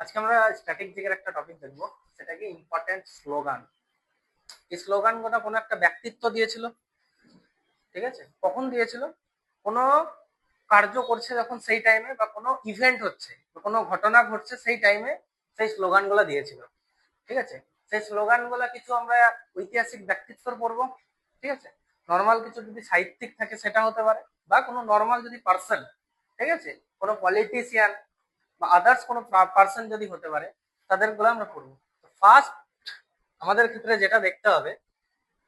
আজকে আমরা স্ট্যাটিক জিকের একটা টপিক দেখবো, সেটা কি ইম্পর্টেন্ট স্লোগান। এই স্লোগানগুলো কোনো একটা ব্যক্তিত্ব দিয়েছিল, ঠিক আছে? কখন দিয়েছিল? কোনো কার্য করছে যখন সেই টাইমে, বা কোনো ইভেন্ট হচ্ছে, কোনো ঘটনা ঘটছে সেই টাইমে সেই স্লোগানগুলো দিয়েছিল, ঠিক আছে? সেই স্লোগানগুলো কিছু আমরা ঐতিহাসিক ব্যক্তিত্বর পড়বো, ঠিক আছে? নর্মাল কিছু যদি সাহিত্যিক থাকে সেটা হতে পারে, বা কোনো নর্মাল যদি পার্সন, ঠিক আছে, কোনো পলিটিশিয়ান বা আদার্স কোনো পার্সন যদি হতে পারে, তাদের গুলো আমরা পড়বো। ফার্স্ট আমাদের ক্ষেত্রে যেটা দেখতে হবে,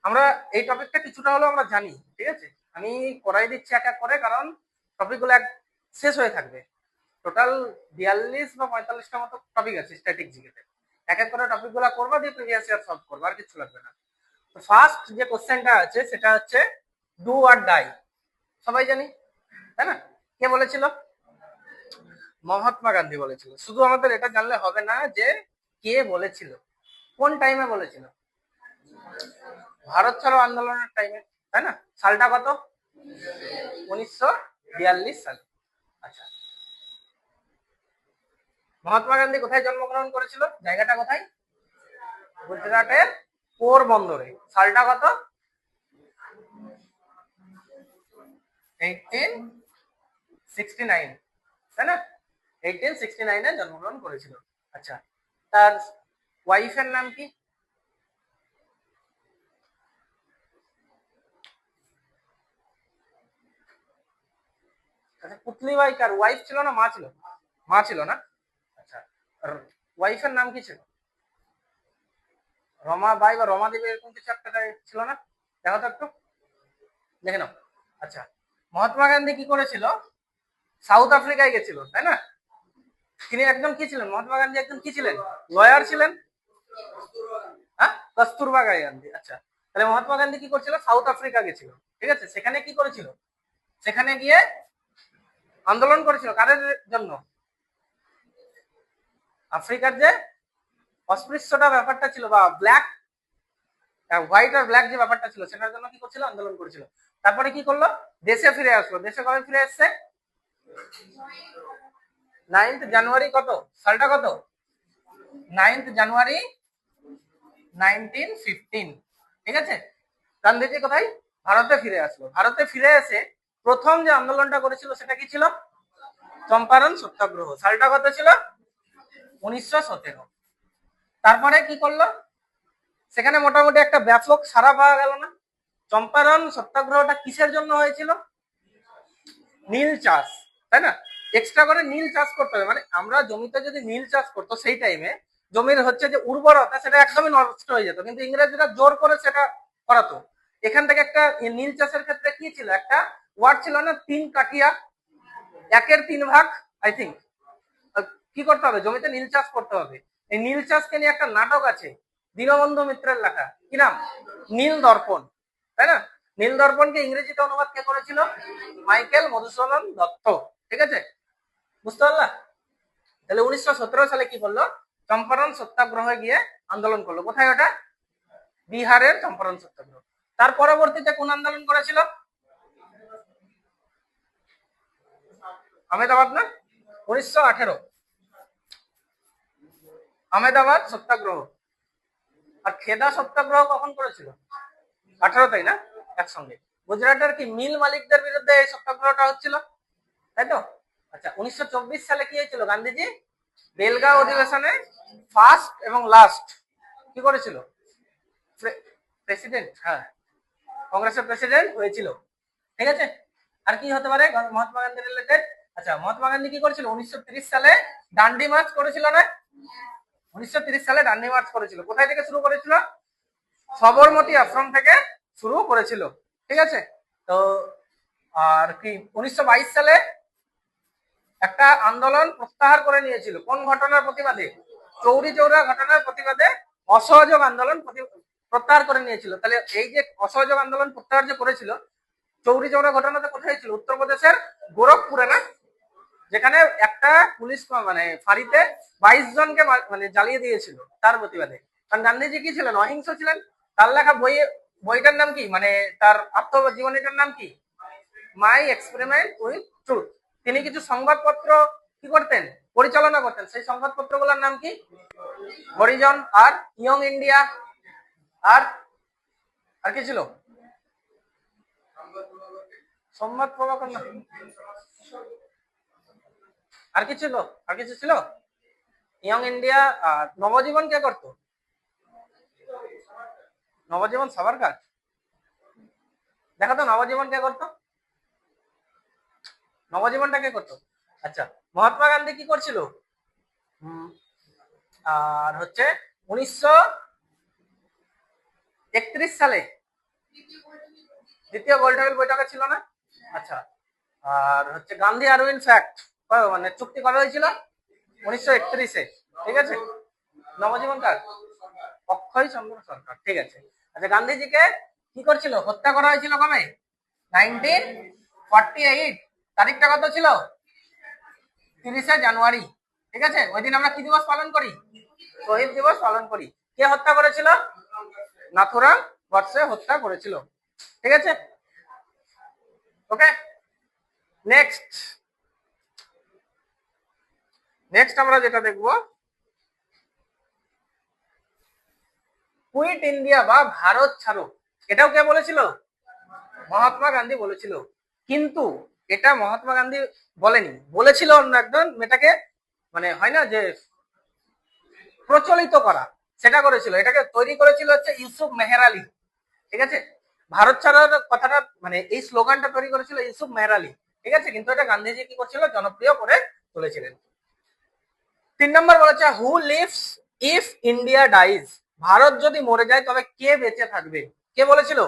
আমরা এই টপিকটা কিছুটা হলেও আমরা জানি, ঠিক আছে? আমি করাই দিচ্ছি এক এক করে, কারণ টপিকগুলো শেষ হয়ে থাকবে। টোটাল 42 বা 45টা মতো টপিক আছে স্ট্যাটিক জিকেতে। এক এক করে টপিকগুলো করবো, দিয়ে প্রিভিয়াস ইয়ার সলভ করবো, আর কিছু লাগবে না। তো ফার্স্ট যে কোশ্চেনটা আছে সেটা হচ্ছে ডু আর ডাই। সবাই জানি, তাই না? কে বলেছিল? মহাত্মা গান্ধী বলেছিল। শুধু আমাদের এটা জানলে হবে না যে কে বলেছিল, কোন টাইমে বলেছিল। ভারত ছাড়ো আন্দোলনের টাইমে, তাই না? সালটা কত? 1942 সাল। আচ্ছা, মহাত্মা গান্ধী কোথায় জন্মগ্রহণ করেছিল? জায়গাটা কোথায়? গুজরাটের পোরবন্দরে। সালটা কত? 1869, তাই না? 1869 জন্মগ্রহণ করেছিল। আচ্ছা, তার ওয়াইফের নাম কি? আচ্ছা, পুতলিবাই কার ওয়াইফ ছিল না মা ছিল? মা ছিল না? আচ্ছা, ওয়াইফের নাম কি ছিল? রমাবাই বা রমাদেবী, এরকম কিছু একটা ছিল না? দেখো তো একটু, দেখে নাও। আচ্ছা, মহাত্মা গান্ধী কি করেছিল? সাউথ আফ্রিকায় গেছিল, তাই না? তিনি একজন কি ছিলেন? মহাত্মা গান্ধী একজন কি ছিলেন? লয়ার ছিলেন। হ্যাঁ, কস্তুরবা গান্ধী। আচ্ছা, তাহলে মহাত্মা গান্ধী কি করছিল? সাউথ আফ্রিকা গেছিল, ঠিক আছে? সেখানে কি করেছিল? সেখানে গিয়ে আন্দোলন করেছিল কাদের জন্য? আফ্রিকার যে অস্পৃশ্যতা ব্যাপারটা ছিল, বা ব্ল্যাক হোয়াইট আর ব্ল্যাক যে ব্যাপারটা ছিল, সেটার জন্য কি করছিল? আন্দোলন করেছিল। তারপরে কি করলো? দেশে ফিরে আসলো। দেশে কবে ফিরে এসছে? 9th জানুয়ারি। কত সালটা? কত? 9th জানুয়ারি 1915, ঠিক আছে? গান্ধীজি কোথায়? ভারতে ফিরে আসলো। ভারতে ফিরে এসে প্রথম যে আন্দোলনটা করেছিল সেটা কি ছিল? চম্পারণ সত্যাগ্রহ। সালটা কত ছিল? 1917। তারপরে কি করলো? সেখানে মোটামুটি একটা ব্যাপক সাড়া পাওয়া গেল না? চম্পারণ সত্যাগ্রহটা কিসের জন্য হয়েছিল? নীল চাষ, তাই না? এক্সট্রা করে নীল চাষ করতে হবে। মানে আমরা জমিতে যদি নীল চাষ করতো সেই টাইমে, জমির হচ্ছে যে উর্বরতা সেটা একদমই নষ্ট হয়ে যেত, কিন্তু ইংরেজরা জোর করে সেটা করাতো। এখান থেকে একটা নীল চাষের ক্ষেত্রে কি ছিল? একটা ওয়ার্ড ছিল না, 3 কাঠিয়া, 1/3 আই থিঙ্ক। কি করতে হবে? জমিতে নীল চাষ করতে হবে। এই নীল চাষকে নিয়ে একটা নাটক আছে, দীনবন্ধু মিত্রের লেখা। কি নাম? নীল দর্পণ, তাই না? নীল দর্পণকে ইংরেজিতে অনুবাদ কে করেছিল? মাইকেল মধুসূদন দত্ত, ঠিক আছে? বুঝতে পারলা? তাহলে 1917 সালে কি করলো? চম্পারণ সত্যাগ্রহে গিয়ে আন্দোলন করলো। কোথায় ওটা? বিহারের চম্পারণ সত্যাগ্রহ। তার পরবর্তীতে কোন আন্দোলন করেছিল? আহমেদাবাদ না? 1918 আহমেদাবাদ সত্যাগ্রহ। আর খেদা সত্যাগ্রহ কখন করেছিল? 18, তাই না? একসঙ্গে। গুজরাটের কি মিল মালিকদের বিরুদ্ধে এই সত্যাগ্রহটা হচ্ছিল, তাই তো? আচ্ছা, 1924 সালে কি হয়েছিল? গান্ধীজি বেলগাঁও অধিবেশনে ফার্স্ট এবং লাস্ট কি করেছিল? প্রেসিডেন্ট, হ্যাঁ, কংগ্রেসের প্রেসিডেন্ট হয়েছিল, ঠিক আছে? আর কি হতে পারে মহাত্মা গান্ধী রিলেটেড? আচ্ছা, মহাত্মা গান্ধী কি করেছিল? 1930 সালে ডান্ডি মার্চ করেছিল না? 1930 সালে ডান্ডি মার্চ করেছিল। কোথায় থেকে শুরু করেছিল? সবরমতী আশ্রম থেকে শুরু করেছিল, ঠিক আছে? তো আর কি 1922 সালে একটা আন্দোলন প্রত্যাহার করে নিয়েছিল। কোন ঘটনার প্রতিবাদে? চৌরি চৌরা ঘটনার প্রতিবাদে অসহযোগ আন্দোলন প্রত্যাহার করে নিয়েছিল। তাহলে এই যে অসহযোগ আন্দোলন প্রত্যাহার যে করেছিল, চৌরি চৌরা ঘটনাটা কোথায় ছিল? উত্তরপ্রদেশের গোরখপুরে না? যেখানে একটা পুলিশ মানে ফাঁড়িতে 22 জনকে মানে জ্বালিয়ে দিয়েছিল তার প্রতিবাদে। কারণ গান্ধীজি কি ছিলেন? অহিংস ছিলেন। তার লেখা বইটার নাম কি, মানে তার আত্মজীবনীটার নাম কি? মাই এক্সপেরিমেন্ট উইথ ট্রুথ। তিনি কিছু সংবাদপত্র কি করতেন? পরিচালনা করতেন সেই সংবাদপত্রগুলোর নাম কি? হরিজন আর ইয়ং ইন্ডিয়া আর আর কি ছিল? সংবাদ প্রভাকর না, আর কি ছিল? আর কিছু ছিল? ইয়ং ইন্ডিয়া আর নবজীবন কে করতো? নবজীবন সাভারকার। দেখো তো নবজীবন কে করতো? নবজীবনটা কে করতো? আচ্ছা, মহাত্মা গান্ধী কি করছিল? আর হচ্ছে 1931 সালে দ্বিতীয় গোলটেবিল বৈঠকে ছিল না? আচ্ছা, আর হচ্ছে গান্ধী আরউইন ফ্যাক্ট মানে চুক্তি করা হয়েছিল 1931-এ, ঠিক আছে? নবজীবন কার? অক্ষয় চন্দ্র সরকার, ঠিক আছে। আচ্ছা, গান্ধীজিকে কি করছিল? হত্যা করা হয়েছিল কবে? 1948। তারিখটা কত ছিল? 30শে জানুয়ারি, ঠিক আছে? ওই দিন আমরা কি দিবস পালন করি? শহীদ দিবস পালন করি। কে হত্যা করেছিল? নাথুরাম গডসে হত্যা করেছিল, ঠিক আছে? ওকে, নেক্সট আমরা যেটা দেখবো, কুইট ইন্ডিয়া বা ভারত ছাড়ো, এটাও কে বলেছিল? মহাত্মা গান্ধী বলেছিল। কিন্তু এটা মহাত্মা গান্ধী বলেনি, বলেছিল অন্য একজন, এটাকে মানে হয় না যে প্রচলিত করা, সেটা করেছিল। এটাকে তৈরি করেছিল হচ্ছে ইউসুফ মেহের আলী, ঠিক আছে? ভারত ছাড়ার কথাটা মানে এই স্লোগানটা তৈরি করেছিল ইউসুফ মেহের আলী, ঠিক আছে? কিন্তু এটা গান্ধীজি কি করছিল? জনপ্রিয় করে তুলেছিলেন। 3 নম্বর বলেছে who lives if India dies, Bharat যদি মরে যায় তবে কে বেঁচে থাকবে? কে বলেছিল?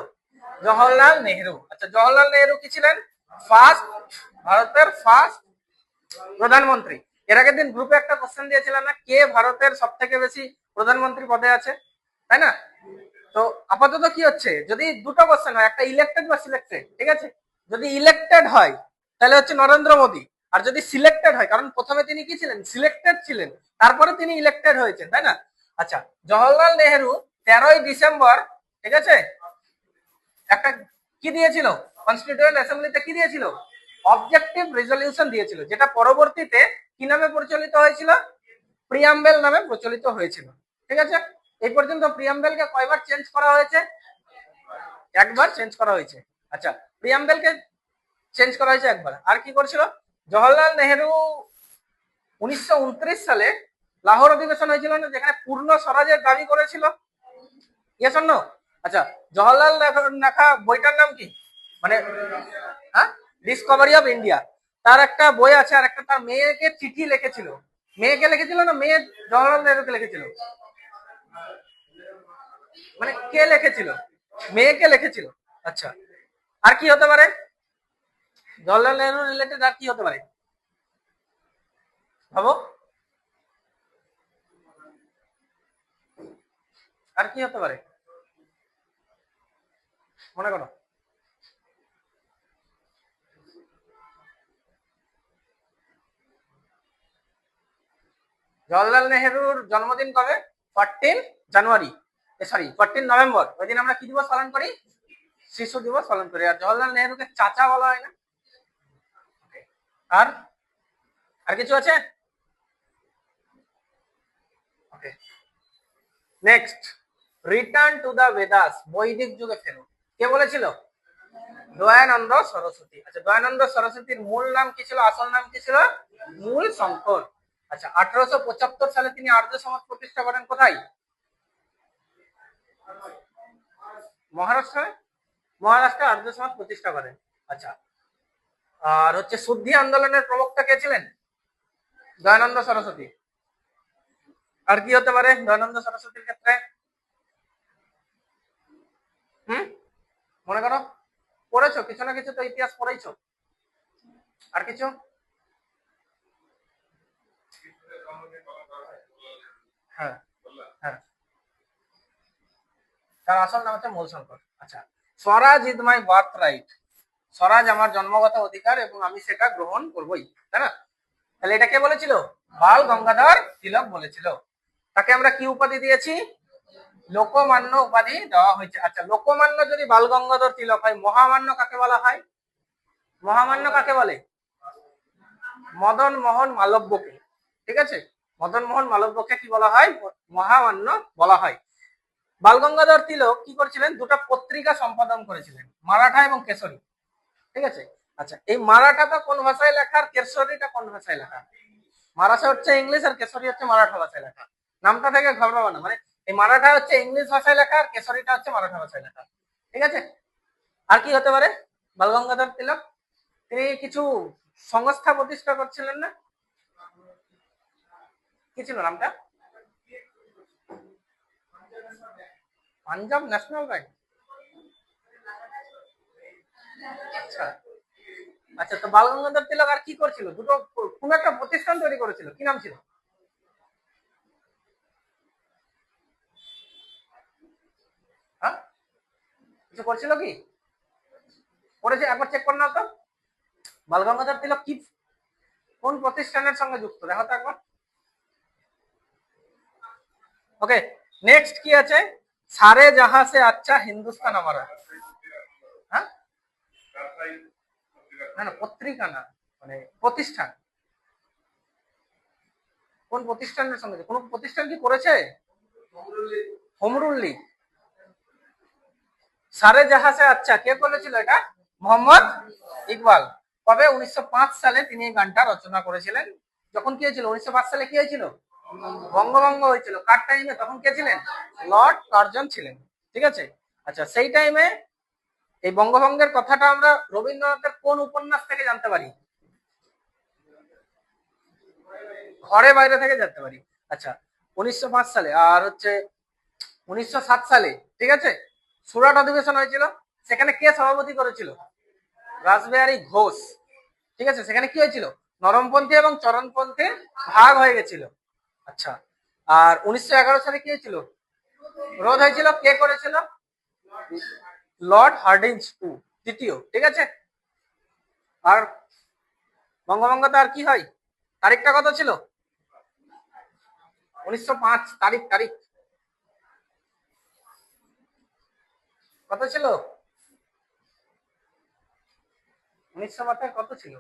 জওহরলাল নেহেরু। আচ্ছা, জওহরলাল নেহেরু কি ছিলেন? ভারতের ফার্স্ট প্রধানমন্ত্রী। এর আগের দিন গ্রুপে একটা কোশ্চেন দিয়েছিলাম না, কে ভারতের সব থেকে বেশি প্রধানমন্ত্রী পদে আছে, তাই না? তো আপাতত কি হচ্ছে, যদি দুটো কোশ্চেন হয়, একটা ইলেক্টেড বা সিলেক্টেড, ঠিক আছে? যদি ইলেক্টেড হয় তাহলে হচ্ছে নরেন্দ্র মোদী, আর যদি সিলেক্টেড হয়, কারণ প্রথমে তিনি কি ছিলেন? সিলেক্টেড ছিলেন, তারপরে তিনি ইলেক্টেড হয়েছেন, তাই না? আচ্ছা, জওহরলাল নেহেরু 13ই ডিসেম্বর, ঠিক আছে, একটা কি দিয়েছিল? কনস্টিটিউয়েন্ট অ্যাসেম্বলিতে কি দিয়েছিল? অবজেক্টিভ রেজলিউশন দিয়েছিল, যেটা পরবর্তীতে কি নামে প্রচলিত হয়েছিল? প্রিয়াম্বেল নামে প্রচলিত হয়েছিল, ঠিক আছে? এই পর্যন্ত প্রিয়াম্বেলকে কয়বার চেঞ্জ করা হয়েছে? একবার চেঞ্জ করা হয়েছে। আচ্ছা, প্রিয়াম্বেলকে চেঞ্জ করা হয়েছে একবার। আর কি করছিল জওহরলাল নেহেরু? 1929 সালে লাহোর অধিবেশন হয়েছিল না, যেখানে পূর্ণ স্বরাজের দাবি করেছিল, ইয়েস অর নো? আচ্ছা, জওহরলাল নেখা বইটার নাম কি? মানে হ্যাঁ, ডিসকভারি অফ ইন্ডিয়া। তার একটা বই আছে, আর একটা তার মেয়েকে চিঠি লিখেছিল। মেয়েকে লিখেছিল না মেয়ে জওহরলাল নেহরুকে লিখেছিল? মানে কে লিখেছিল? মেয়েকে লিখেছিল। আচ্ছা, আর কি হতে পারে জওহরলাল নেহরু রিলেটেড? আর কি হতে পারে ভাবো? আর কি হতে পারে মনে করো? জওহরলাল নেহরুর জন্মদিন কবে? 14 জানুয়ারি, সরি 14 নভেম্বর। ওই দিন আমরা কি দিবস পালন করি? শিশু দিবস পালন করি। আর জওহরলাল নেহরুকে চাচা বলা হয় না? আর আর কিছু আছে? Okay, next, return to the Vedas, বৈদিক যুগে ফেরো, কে বলেছিল? দয়ানন্দ সরস্বতী। আচ্ছা, দয়ানন্দ সরস্বতীর মূল নাম কি ছিল? আসল নাম কি ছিল? মূল শঙ্কর। আচ্ছা, 1875 সালে তিনি আর্য সমাজ প্রতিষ্ঠা করেন কোথায়? মহারাষ্ট্রে। মহারাষ্ট্রে আর্য সমাজ প্রতিষ্ঠা করেন। আচ্ছা, আর হচ্ছে শুদ্ধি আন্দোলনের প্রবক্তা কে ছিলেন? দয়ানন্দ সরস্বতী। আর কি হতে পারে দয়ানন্দ সরস্বতীর ক্ষেত্রে? মনে করো, পড়েছো কিছু না কিছু তো, ইতিহাস পড়েছো। আর কিছু? হ্যাঁ, হ্যাঁ, তার আসল নাম হচ্ছে মূল শঙ্কর। আচ্ছা, স্বরাজ ইজ মাই বার্থ রাইট, স্বরাজ আমার জন্মগত অধিকার এবং আমি সেটা গ্রহণ করবই, তাই না? তাহলে এটা কে বলেছিল? বাল গঙ্গাধর তিলক বলেছিল। তাকে আমরা কি উপাধি দিয়েছি? লোকমান্য উপাধি দেওয়া হয়েছে। আচ্ছা, লোকমান্য যদি বাল গঙ্গাধর তিলক হয়, মহামান্য কাকে বলা হয়? মহামান্য কাকে বলে? মদন মোহন মালব্যকে। ঠিক আছে, মদন মোহন মালব্যকে কি বলা হয়? মহামান্য বলা হয়। বালগঙ্গাধর তিলক কি করেছিলেন? দুটো পত্রিকা সম্পাদন করেছিলেন, মারাঠা এবং কেশরী। ঠিক আছে, আচ্ছা এই মারাঠাটা কোন ভাষায় লেখা আর কেশরীটা কোন ভাষায় লেখা? মারাঠা হচ্ছে ইংলিশ আর কেশরী হচ্ছে মারাঠা ভাষায় লেখা। নামটা থেকে ঘাবড়াবো না, মানে এই মারাঠা হচ্ছে ইংলিশ ভাষায় লেখা আর কেশরীটা হচ্ছে মারাঠা ভাষায় লেখা। ঠিক আছে, আর কি হতে পারে? বালগঙ্গাধর তিলক তিনি কিছু সংস্থা প্রতিষ্ঠা করছিলেন না? কি ছিল নামটা? Punjab national bank. আচ্ছা আচ্ছা, তো বালগঙ্গাধর তিলক আর কি করছিল? দুটো কোন একটা প্রতিষ্ঠান তৈরি করেছিল, কি নাম ছিল? হ্যাঁ, কিছু করছিল কি? করেছে, একবার চেক করে নাও তো। বালগঙ্গাধর তিলক কি কোন প্রতিষ্ঠানের সঙ্গে যুক্ত, দেখো তো একবার। ওকে, নেক্সট কি আছে? সারে জাহা সে আচ্ছা হিন্দুস্তান আমারা। হ্যাঁ, না না পত্রিকা না, মানে প্রতিষ্ঠান। কোন প্রতিষ্ঠানের সঙ্গে? কোন প্রতিষ্ঠান কি করেছে? হোমরুল লীগ। সারে জাহা সে আচ্ছা কে বলেছিল এটা? মোহাম্মদ ইকবাল। কবে? 1905 সালে তিনি এই গানটা রচনা করেছিলেন। যখন কি হয়েছিল 1905 সালে? কি হয়েছিল? বঙ্গভঙ্গ হয়েছিল। কার টাইমে? তখন কে ছিলেন? লর্ড কার্জন ছিলেন। ঠিক আছে, আচ্ছা সেই টাইমে এই বঙ্গভঙ্গের কথাটা আমরা রবীন্দ্রনাথের কোন উপন্যাস থেকে জানতে পারি? ঘরে বাইরে থেকে জানতে পারি। আচ্ছা 1905 সালে, আর হচ্ছে 1907 সালে, ঠিক আছে, সুরাট অধিবেশন হয়েছিল। সেখানে কে সভাপতি করেছিল? রাসবিহারী ঘোষ। ঠিক আছে, সেখানে কি হয়েছিল? নরমপন্থী এবং চরমপন্থীর ভাগ হয়ে গেছিল। আচ্ছা, আর 1911 সালে কি হয়েছিল? রোধ হয়েছিল। কে করেছিল? লর্ড হার্ডিঞ্জ তৃতীয়। ঠিক আছে, আর বঙ্গভঙ্গতে আর কি হয়? তারিখটা কত ছিল? 1905 তারিখ, তারিখ কত ছিল? 1905 কত ছিল?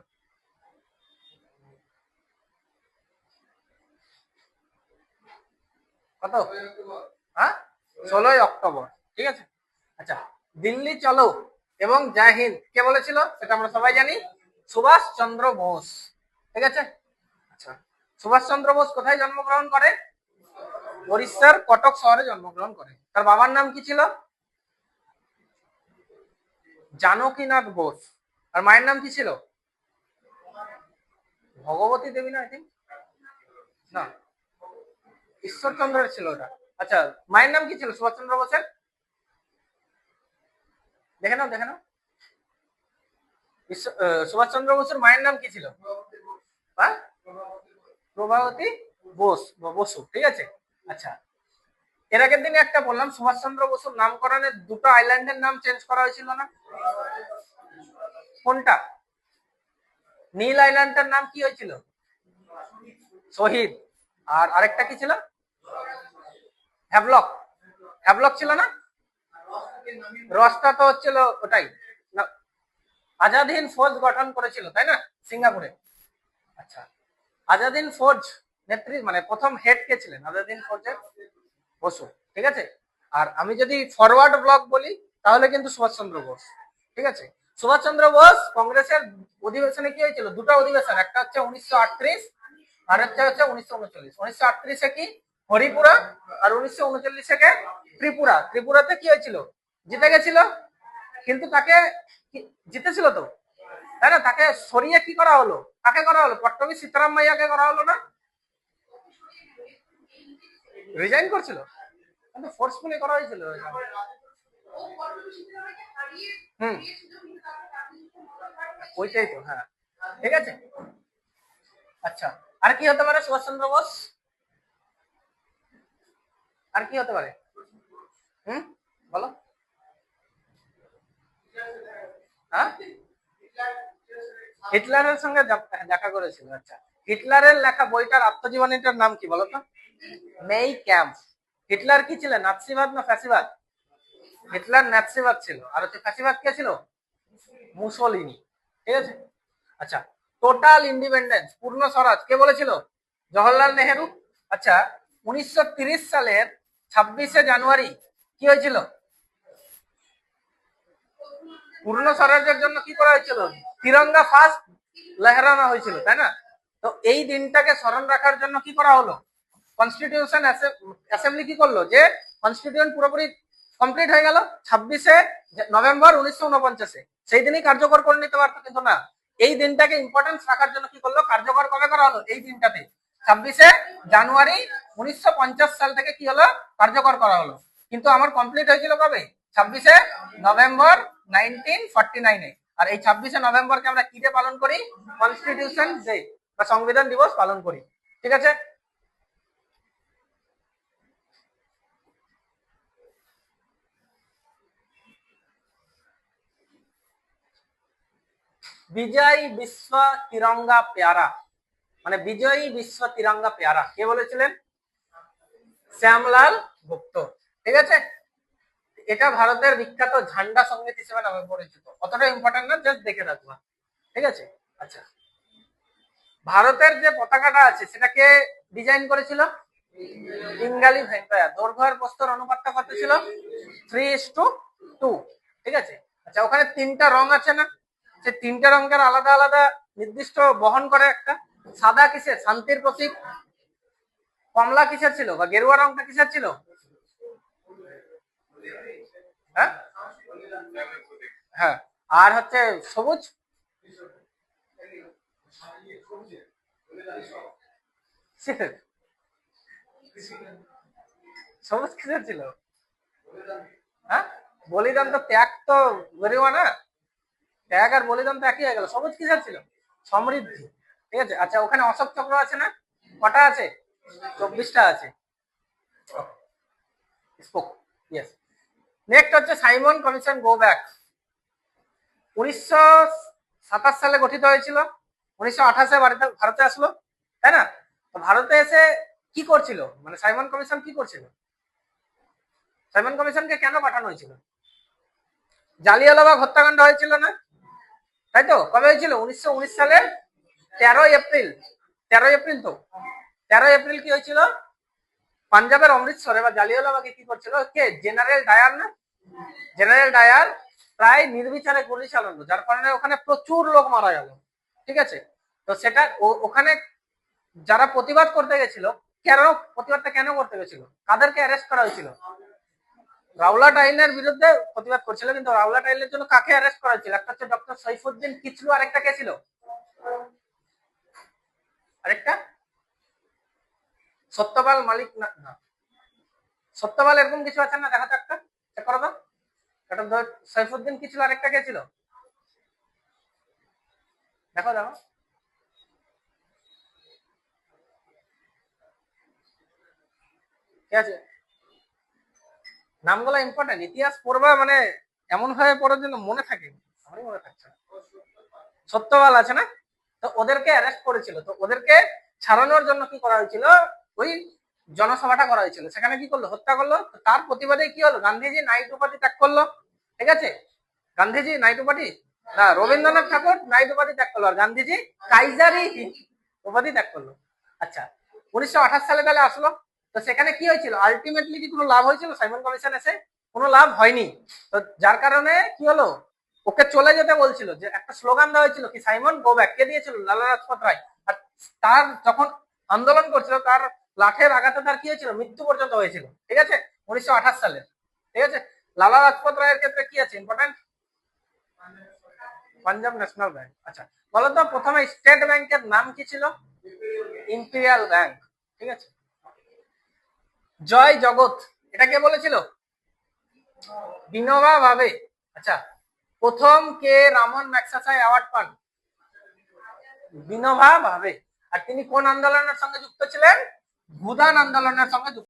কত? হ্যাঁ, 16ই অক্টোবর। ঠিক আছে, আচ্ছা দিল্লি চলো এবং জয় হিন্দ কে বলেছিল? সেটা আমরা সবাই জানি, সুভাষ চন্দ্র বোস। ঠিক আছে, আচ্ছা সুভাষ চন্দ্র বোস কোথায় জন্মগ্রহণ করে? উড়িষ্যার কটক শহরে জন্মগ্রহণ করে। তার বাবার নাম কি ছিল? জানকীনাথ বোস। আর মায়ের নাম কি ছিল? ভগবতী দেবী না, আই থিঙ্ক, না ঈশ্বরচন্দ্রের ছিল ওটা। আচ্ছা মায়ের নাম কি ছিল সুভাষচন্দ্র বোসের? দেখে নাও, দেখে নাও। সুভাষচন্দ্র বোসের মায়ের নাম কি ছিল? হ্যাঁ, প্রভাবতী বোস বা বসু। ঠিক আছে, আচ্ছা এর আগের দিনে একটা বললাম সুভাষচন্দ্র বসুর নামকরণে দুটো আইল্যান্ডের নাম চেঞ্জ করা হয়েছিল না? কোনটা? নীল আইল্যান্ডের নাম কি হয়েছিল? শহীদ। আর আরেকটা কি ছিল? হ্যাভলক। হ্যাভলক ছিল না? রসটা তো হচ্ছিল ওটাই না, আজাদ হিন্দ ফৌজ গঠন করেছিল তাই না সিঙ্গাপুরে? আচ্ছা আজাদ হিন্দ ফৌজ নেত্রী মানে প্রথম হেড কে ছিলেন আজাদ হিন্দ ফৌজের? বসু। ঠিক আছে, আর আমি যদি ফরওয়ার্ড ব্লক বলি তাহলে কিন্তু সুভাষচন্দ্র বোস। ঠিক আছে, সুভাষচন্দ্র বোস কংগ্রেসের অধিবেশনে কি হয়েছিল? দুটো অধিবেশন, একটা হচ্ছে 1938 আর একটা হচ্ছে 1939। 1938-এ কি হরিপুরা, আর 1939-এ ত্রিপুরা। ত্রিপুরাতে কি হয়েছিল? জিতে গেছিল, কিন্তু তাকে জিতেছিল তো, তাই না? তাকে সরিয়ে কি করা হলো? কাকে করা হলো? পট্টবী সীতারাম মাইয়াকে করা হলো না? রিজাইন করছিল, কিন্তু ফোর্সফুলি করা হয়েছিল। হুম, ওইটাই তো, হ্যাঁ ঠিক আছে। আচ্ছা আর কি হতে পারে সুভাষচন্দ্র বোস? আর কি হতে পারে? হুম, বলো। হ্যাঁ, হিটলারের সঙ্গে দেখা করেছিল। আচ্ছা হিটলারের লেখা বইটার আত্মজীবনীটার নাম কি বলো তো? মেই ক্যাম্প। হিটলার কি ছিলেন, নাৎসিবাদ না ফ্যাসিবাদ? হিটলার নাৎসিবাদ ছিল, আর হচ্ছে ফ্যাসিবাদ কে ছিল? মুসোলিনি। ঠিক আছে, আচ্ছা টোটাল ইন্ডিপেন্ডেন্স পূর্ণ স্বরাজ কে বলেছিল? জওহরলাল নেহেরু। আচ্ছা, 1930 সালের 26শে জানুয়ারি কি হয়েছিল? পূর্ণ স্বরাজ্যের জন্য কি করা হয়েছিল? তিরঙ্গা ফার্স্ট লহরানো হয়েছিল, তাই না? তো এই দিনটাকে স্মরণ রাখার জন্য কি করা হলো? কনস্টিটিউশন অ্যাসেম্বলি কি করলো, যে কনস্টিটিউশন পুরোপুরি কমপ্লিট হয়ে গেল 26শে নভেম্বর 1949-এ, সেই দিনই কার্যকর করে নিতে পারতো, কিন্তু না, এই দিনটাকে ইম্পর্টেন্স রাখার জন্য কি করলো, কার্যকর কবে করা হলো? এই দিনটাতে 26শে জানুয়ারি 1950 সাল থেকে কি হলো, কার্যকর করা হলো। কিন্তু আমার কমপ্লিট হয়েছিল কবে? 26শে নভেম্বর 1949-এ। আর এই 26শে নভেম্বরকে আমরা কি দিয়ে পালন করি? কনস্টিটিউশন ডে বা সংবিধান দিবস পালন করি। ঠিক আছে। বিজয় বিশ্ব তিরঙ্গা প্যারা, মানে বিজয়ী বিশ্ব তিরঙ্গা প্যারা কে বলেছিলেন? শ্যামলাল গুপ্ত। ঠিক আছে। এটা ভারতের বিখ্যাত ঝান্ডা সঙ্গীত হিসেবে নামে পরিচিত। অতটা ইম্পর্টেন্ট না, জাস্ট দেখে রাখবা। ঠিক আছে। আচ্ছা, ভারতের যে পতাকাটা আছে সেটাকে ডিজাইন করেছিল পিঙ্গালি ভেঙ্কাইয়া। দৈর্ঘ্য আর প্রস্থের অনুপাতটা কত ছিল? 3:2। ঠিক আছে। আচ্ছা, ওখানে তিনটা রং আছে না, সে তিনটা রঙের আলাদা আলাদা নির্দিষ্ট বহন করে। একটা সাদা কিসের? শান্তির প্রতীক। কমলা কিসের ছিল, বা গেরুয়া রংটা কিসের ছিল? হ্যাঁ হ্যাঁ। আর হচ্ছে সবুজ, সবুজ কিসের ছিল? হ্যাঁ, বলিদান তো, ত্যাগ তো গেরুয়া না, ত্যাগ আর বলিদান তো একই হয়ে গেল। সবুজ কিসের ছিল? সমৃদ্ধি। ঠিক আছে। আচ্ছা, ওখানে অশোক চক্র আছে না? কটা আছে? 24টা আছে। Spoke, yes. নেক্সট হচ্ছে সাইমন কমিশন গো ব্যাক। 1927 সালে গঠিত হয়েছিল, 1928-এ ভারতে আসলো, তাই না? তো ভারতে এসে কি করছিল, মানে সাইমন কমিশন কি করছিল? সাইমন কমিশনকে কেন পাঠানো হয়েছিল? জালিয়ানওয়ালাবাগ হত্যাকাণ্ড হয়েছিল না, তাই তো? কবে হয়েছিল? 1919 সালের 13 এপ্রিল। 13 এপ্রিল তো, 13 এপ্রিল কি হয়েছিল? পাঞ্জাবের অমৃতসরে বা জালিয়ানওয়ালাবাগে কি করছিল, কে? জেনারেল ডায়ার না? জেনারেল ডায়ার প্রায় নির্বিচারে গুলি চালানো, যার কারণে ওখানে প্রচুর লোক মারা গেল। ঠিক আছে। তো সেটা ওখানে যারা প্রতিবাদ করতে গেছিল, কেন প্রতিবাদটা কেন করতে গেছিল, কাদেরকে অ্যারেস্ট করা হয়েছিল? রাওলাট আইনের বিরুদ্ধে প্রতিবাদ করছিল, কিন্তু রাওলাট আইনের জন্য কাকে অ্যারেস্ট করা হয়েছিল? একটা হচ্ছে ডক্টর সৈফুদ্দিন কিচলু, আরেকটা কে ছিল? আরেকটা সত্যপাল মালিক না, না, সত্যপাল এরকম কিছু আছে না, দেখা তো একটা, চেক করো তো। এটা সৈফুদ্দিন কিচলু, আরেকটা কে ছিল? দেখো দেখো। ঠিক আছে, নামগুলো ইম্পর্টেন্ট, ইতিহাস পড়বা মানে এমন ভাবে পড়ার জন্য মনে থাকে। আমারই মনে থাকছে না। সত্যপাল আছে না? তো ওদেরকে অ্যারেস্ট করেছিল, তো ওদেরকে ছাড়ানোর জন্য কি করা হয়েছিল, ওই জনসভাটা করা হয়েছিল। সেখানে কি করলো, হত্যা করলো। তার প্রতিবাদে কি হলো, গান্ধীজি নাইট উপাধি ত্যাগ করলো। ঠিক আছে। গান্ধীজি নাইট উপাধি, না, রবীন্দ্রনাথ ঠাকুর নাইট উপাধি ত্যাগ করলো, আর গান্ধীজি কাইজারি উপাধি ত্যাগ করলো। আচ্ছা, 1928 সালে তাহলে আসলো। তো সেখানে কি হয়েছিল, আলটিমেটলি কি কোনো লাভ হয়েছিল সাইমন কমিশন এসে? কোনো লাভ হয়নি। তো যার কারণে কি হলো, ওকে চলে যেতে বলছিল, যে একটা স্লোগান দেওয়া হয়েছিল কি, সাইমন গো ব্যাক। কে দিয়েছিল? লালা লাজপত রায়। আর তার যখন আন্দোলন করছিল, তার লাঠের আঘাতে তার কি হয়েছিল, মৃত্যু পর্যন্ত হয়েছিল। ঠিক আছে, 1928 সালে। ঠিক আছে। লালা লাজপত রায়ের ক্ষেত্রে কি আছে ইম্পর্টেন্ট? Punjab national bank. আচ্ছা, বলতো প্রথমে স্টেট ব্যাংকের নাম কি ছিল? Imperial bank. ঠিক আছে। জয় জগৎ, এটা কে বলেছিল? বিনোবা ভাবে। আচ্ছা, প্রথম কে রামন ম্যাগসেসে অ্যাওয়ার্ড পান? বিনোবা ভাবে। আর তিনি কোন আন্দোলনের সঙ্গে যুক্ত ছিলেন? ভুদান আন্দোলনের সঙ্গে যুক্ত।